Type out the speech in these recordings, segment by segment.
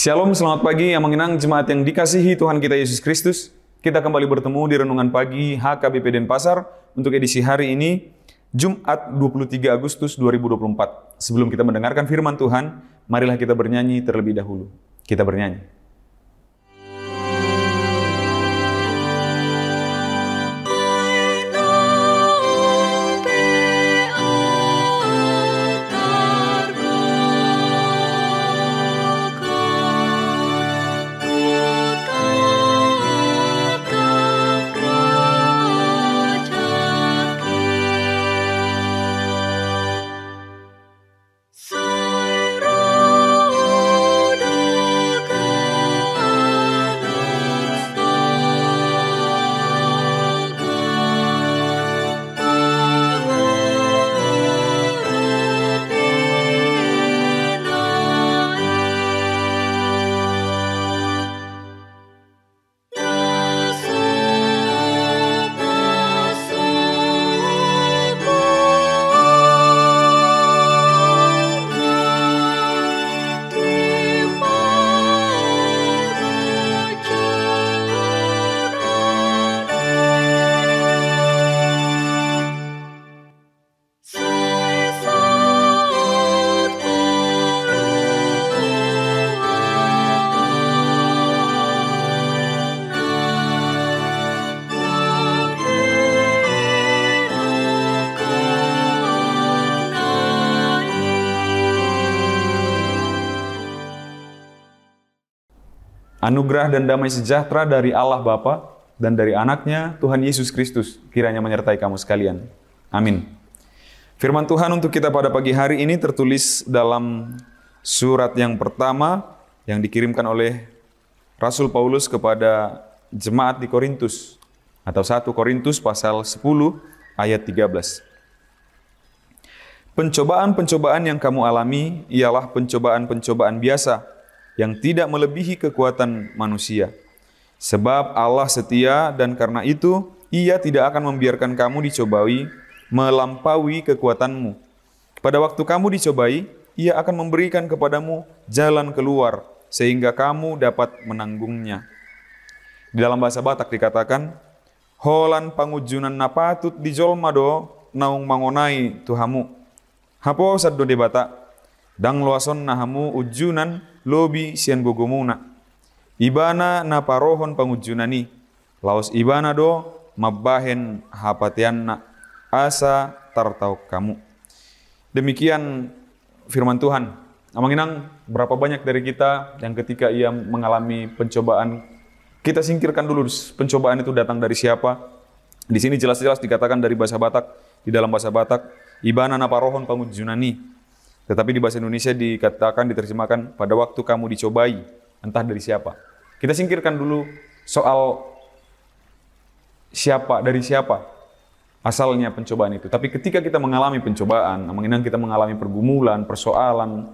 Shalom, selamat pagi yang mengenang jemaat yang dikasihi Tuhan kita Yesus Kristus. Kita kembali bertemu di Renungan Pagi HKBP Denpasar untuk edisi hari ini, Jumat 23 Agustus 2024. Sebelum kita mendengarkan firman Tuhan, marilah kita bernyanyi terlebih dahulu. Kita bernyanyi. Anugerah dan damai sejahtera dari Allah Bapa dan dari Anaknya Tuhan Yesus Kristus kiranya menyertai kamu sekalian. Amin. Firman Tuhan untuk kita pada pagi hari ini tertulis dalam surat yang pertama yang dikirimkan oleh Rasul Paulus kepada jemaat di Korintus, atau 1 Korintus pasal 10 ayat 13. Pencobaan-pencobaan yang kamu alami ialah pencobaan-pencobaan biasa yang tidak melebihi kekuatan manusia. Sebab Allah setia dan karena itu Ia tidak akan membiarkan kamu dicobai melampaui kekuatanmu. Pada waktu kamu dicobai, Ia akan memberikan kepadamu jalan keluar sehingga kamu dapat menanggungnya. Di dalam bahasa Batak dikatakan, holan pangujunan napatut dijolma do naung mangonai tuhamu. Hapo saddo de Batak, dang luason nahamu ujunan lobi sian gogomuna. Ibana na parohon pangujunani. Laos ibana do mabahen hapatianna asa tartau kamu. Demikian firman Tuhan. Amanginang, berapa banyak dari kita yang ketika ia mengalami pencobaan, kita singkirkan dulu pencobaan itu datang dari siapa. Di sini jelas-jelas dikatakan dari bahasa Batak, di dalam bahasa Batak, ibana na parohon pangujunani. Tetapi di bahasa Indonesia dikatakan, diterjemahkan, pada waktu kamu dicobai, entah dari siapa. Kita singkirkan dulu soal siapa, dari siapa asalnya pencobaan itu. Tapi ketika kita mengalami pencobaan, mengenang kita mengalami pergumulan, persoalan,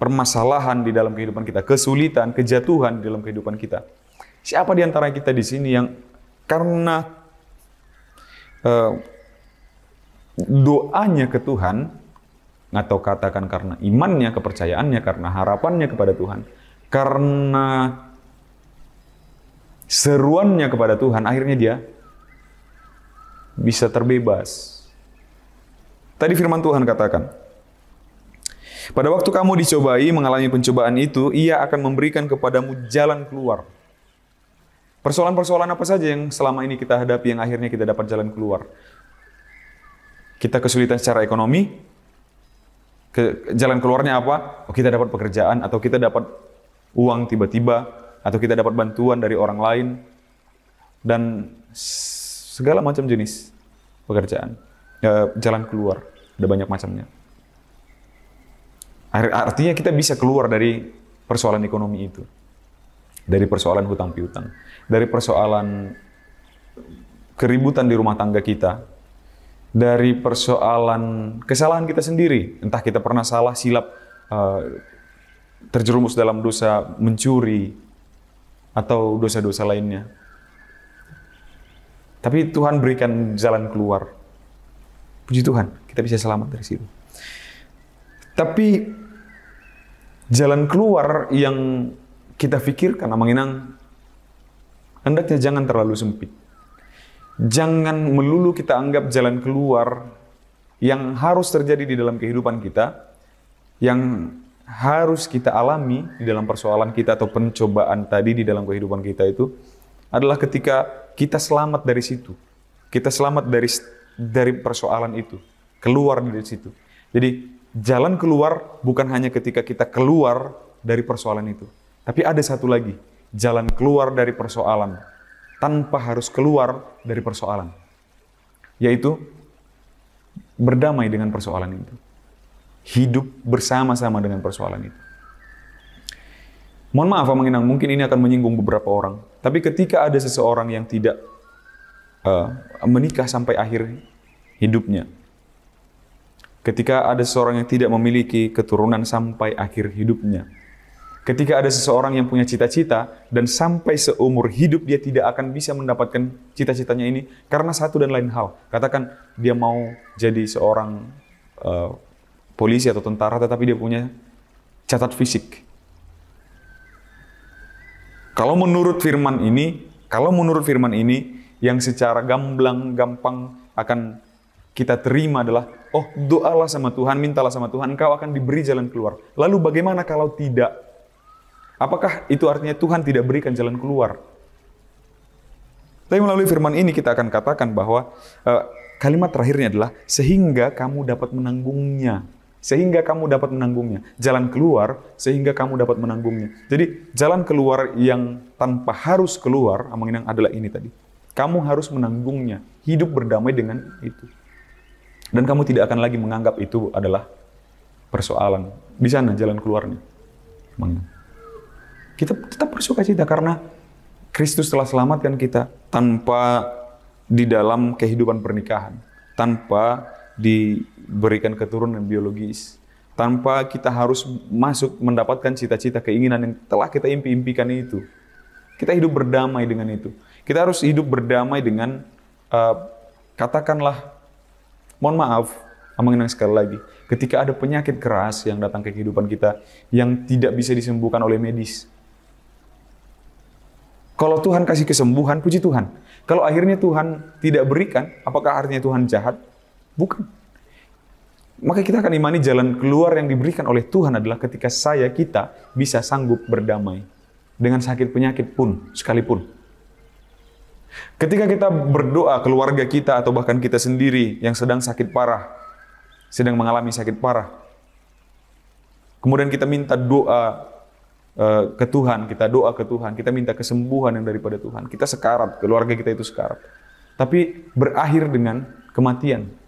permasalahan di dalam kehidupan kita, kesulitan, kejatuhan di dalam kehidupan kita. Siapa di antara kita di sini yang karena doanya ke Tuhan, atau katakan karena imannya, kepercayaannya, karena harapannya kepada Tuhan, karena seruannya kepada Tuhan, akhirnya dia bisa terbebas. Tadi firman Tuhan katakan, pada waktu kamu dicobai, mengalami pencobaan itu, Ia akan memberikan kepadamu jalan keluar. Persoalan-persoalan apa saja yang selama ini kita hadapi, yang akhirnya kita dapat jalan keluar? Kita kesulitan secara ekonomi, jalan keluarnya apa? Kita dapat pekerjaan, atau kita dapat uang tiba-tiba, atau kita dapat bantuan dari orang lain, dan segala macam jenis pekerjaan. Jalan keluar, ada banyak macamnya. Artinya kita bisa keluar dari persoalan ekonomi itu, dari persoalan hutang piutang, dari persoalan keributan di rumah tangga kita, dari persoalan kesalahan kita sendiri. Entah kita pernah salah, silap, terjerumus dalam dosa mencuri, atau dosa-dosa lainnya. Tapi Tuhan berikan jalan keluar. Puji Tuhan, kita bisa selamat dari situ. Tapi Jalan keluar yang kita pikirkan, Amang Inang, hendaknya jangan terlalu sempit. Jangan melulu kita anggap jalan keluar yang harus terjadi di dalam kehidupan kita, yang harus kita alami di dalam persoalan kita atau pencobaan tadi di dalam kehidupan kita itu adalah ketika kita selamat dari situ. Kita selamat dari persoalan itu, keluar dari situ. Jadi jalan keluar bukan hanya ketika kita keluar dari persoalan itu, tapi ada satu lagi, jalan keluar dari persoalan tanpa harus keluar dari persoalan, yaitu berdamai dengan persoalan itu. Hidup bersama-sama dengan persoalan itu. Mohon maaf, Amang Inang, mungkin ini akan menyinggung beberapa orang. Tapi ketika ada seseorang yang tidak menikah sampai akhir hidupnya, ketika ada seseorang yang tidak memiliki keturunan sampai akhir hidupnya, ketika ada seseorang yang punya cita-cita dan sampai seumur hidup dia tidak akan bisa mendapatkan cita-citanya ini karena satu dan lain hal. Katakan dia mau jadi seorang polisi atau tentara, tetapi dia punya cacat fisik. Kalau menurut firman ini, yang secara gamblang, gampang akan kita terima adalah, oh, doalah sama Tuhan, mintalah sama Tuhan, engkau akan diberi jalan keluar. Lalu bagaimana kalau tidak? Apakah itu artinya Tuhan tidak berikan jalan keluar? Tapi melalui firman ini kita akan katakan bahwa kalimat terakhirnya adalah, sehingga kamu dapat menanggungnya. Sehingga kamu dapat menanggungnya. Jalan keluar, sehingga kamu dapat menanggungnya. Jadi, jalan keluar yang tanpa harus keluar, Amang Inang, adalah ini tadi. Kamu harus menanggungnya. Hidup berdamai dengan itu. Dan kamu tidak akan lagi menganggap itu adalah persoalan. Di sana jalan keluarnya. Amang Inang. Kita tetap bersukacita karena Kristus telah selamatkan kita tanpa di dalam kehidupan pernikahan. Tanpa diberikan keturunan biologis, tanpa kita harus masuk mendapatkan cita-cita keinginan yang telah kita impi-impikan itu. Kita hidup berdamai dengan itu. Kita harus hidup berdamai dengan, katakanlah, mohon maaf, Amang Inang, sekali lagi, ketika ada penyakit keras yang datang ke kehidupan kita, yang tidak bisa disembuhkan oleh medis. Kalau Tuhan kasih kesembuhan, puji Tuhan. Kalau akhirnya Tuhan tidak berikan, apakah artinya Tuhan jahat? Bukan. Maka kita akan imani jalan keluar yang diberikan oleh Tuhan adalah ketika kita bisa sanggup berdamai dengan sakit penyakit pun, sekalipun. Ketika kita berdoa, keluarga kita atau bahkan kita sendiri yang sedang sakit parah, sedang mengalami sakit parah, kemudian kita minta doa ke Tuhan, kita minta kesembuhan yang daripada Tuhan. Kita sekarat, keluarga kita itu sekarat. Tapi berakhir dengan kematian.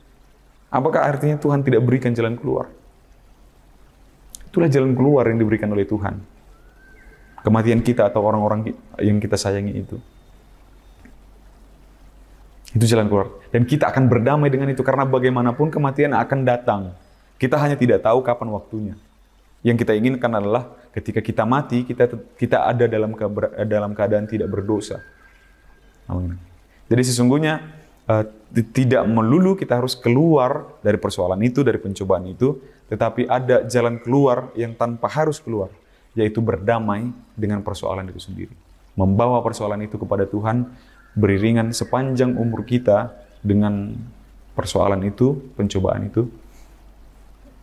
Apakah artinya Tuhan tidak berikan jalan keluar? Itulah jalan keluar yang diberikan oleh Tuhan. Kematian kita atau orang-orang yang kita sayangi itu. Itu jalan keluar. Dan kita akan berdamai dengan itu karena bagaimanapun kematian akan datang. Kita hanya tidak tahu kapan waktunya. Yang kita inginkan adalah ketika kita mati, kita ada dalam keadaan tidak berdosa. Amin. Jadi sesungguhnya tidak melulu kita harus keluar dari persoalan itu, dari pencobaan itu, tetapi ada jalan keluar yang tanpa harus keluar, yaitu berdamai dengan persoalan itu sendiri. Membawa persoalan itu kepada Tuhan, beriringan sepanjang umur kita dengan persoalan itu, pencobaan itu.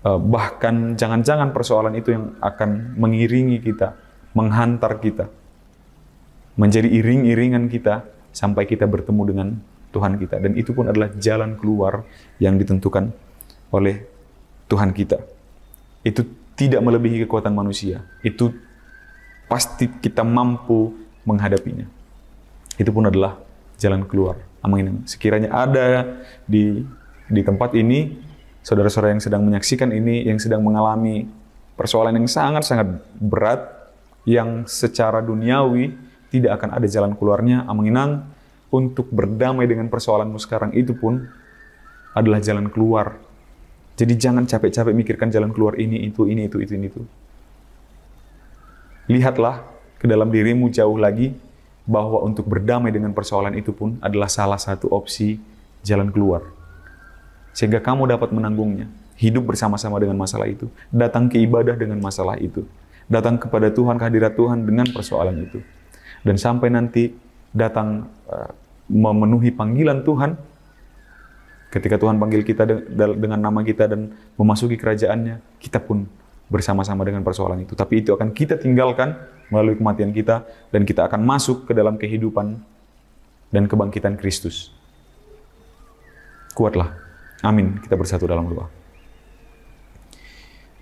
Bahkan jangan-jangan persoalan itu yang akan mengiringi kita, menghantar kita, menjadi iring-iringan kita, sampai kita bertemu dengan Tuhan kita. Dan itu pun adalah jalan keluar yang ditentukan oleh Tuhan kita. Itu tidak melebihi kekuatan manusia. Itu pasti kita mampu menghadapinya. Itu pun adalah jalan keluar. Amin. Sekiranya ada di tempat ini, saudara-saudara yang sedang menyaksikan ini, yang sedang mengalami persoalan yang sangat-sangat berat, yang secara duniawi tidak akan ada jalan keluarnya, Amang Inang, untuk berdamai dengan persoalanmu sekarang itu pun adalah jalan keluar. Jadi jangan capek-capek mikirkan jalan keluar ini, itu. Lihatlah ke dalam dirimu jauh lagi, bahwa untuk berdamai dengan persoalan itu pun adalah salah satu opsi jalan keluar. Sehingga kamu dapat menanggungnya, hidup bersama-sama dengan masalah itu, datang ke ibadah dengan masalah itu. Datang kepada Tuhan, kehadirat Tuhan dengan persoalan itu. Dan sampai nanti datang memenuhi panggilan Tuhan, ketika Tuhan panggil kita dengan nama kita dan memasuki kerajaannya, kita pun bersama-sama dengan persoalan itu. Tapi itu akan kita tinggalkan melalui kematian kita, dan kita akan masuk ke dalam kehidupan dan kebangkitan Kristus. Kuatlah. Amin. Kita bersatu dalam doa.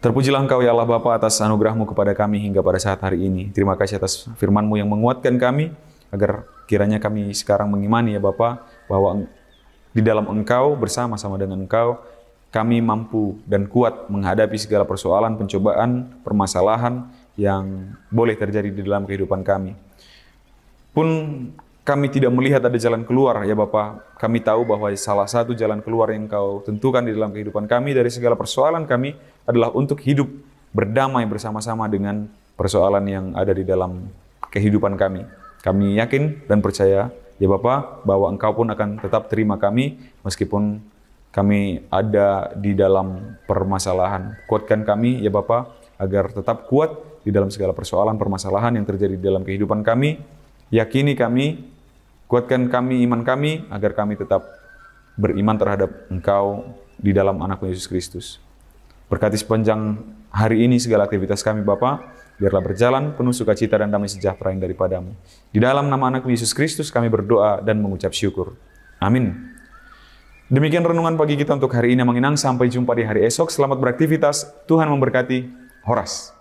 Terpujilah Engkau ya Allah Bapa atas anugerah-Mu kepada kami hingga pada saat hari ini. Terima kasih atas firman-Mu yang menguatkan kami, agar kiranya kami sekarang mengimani ya Bapa, bahwa di dalam Engkau, bersama-sama dengan Engkau, kami mampu dan kuat menghadapi segala persoalan, pencobaan, permasalahan yang boleh terjadi di dalam kehidupan kami. Pun kami tidak melihat ada jalan keluar ya Bapa, kami tahu bahwa salah satu jalan keluar yang Engkau tentukan di dalam kehidupan kami dari segala persoalan kami adalah untuk hidup berdamai bersama-sama dengan persoalan yang ada di dalam kehidupan kami. Kami yakin dan percaya ya Bapa, bahwa Engkau pun akan tetap terima kami meskipun kami ada di dalam permasalahan. Kuatkan kami ya Bapa, agar tetap kuat di dalam segala persoalan, permasalahan yang terjadi di dalam kehidupan kami. Yakini kami, kuatkan kami, iman kami, agar kami tetap beriman terhadap Engkau di dalam Anak-Mu Yesus Kristus. Berkati sepanjang hari ini segala aktivitas kami Bapa, biarlah berjalan penuh sukacita dan damai sejahtera yang daripada-Mu. Di dalam nama Anak-Mu Yesus Kristus kami berdoa dan mengucap syukur. Amin. Demikian renungan pagi kita untuk hari ini, Manginang. Sampai jumpa di hari esok. Selamat beraktivitas. Tuhan memberkati. Horas.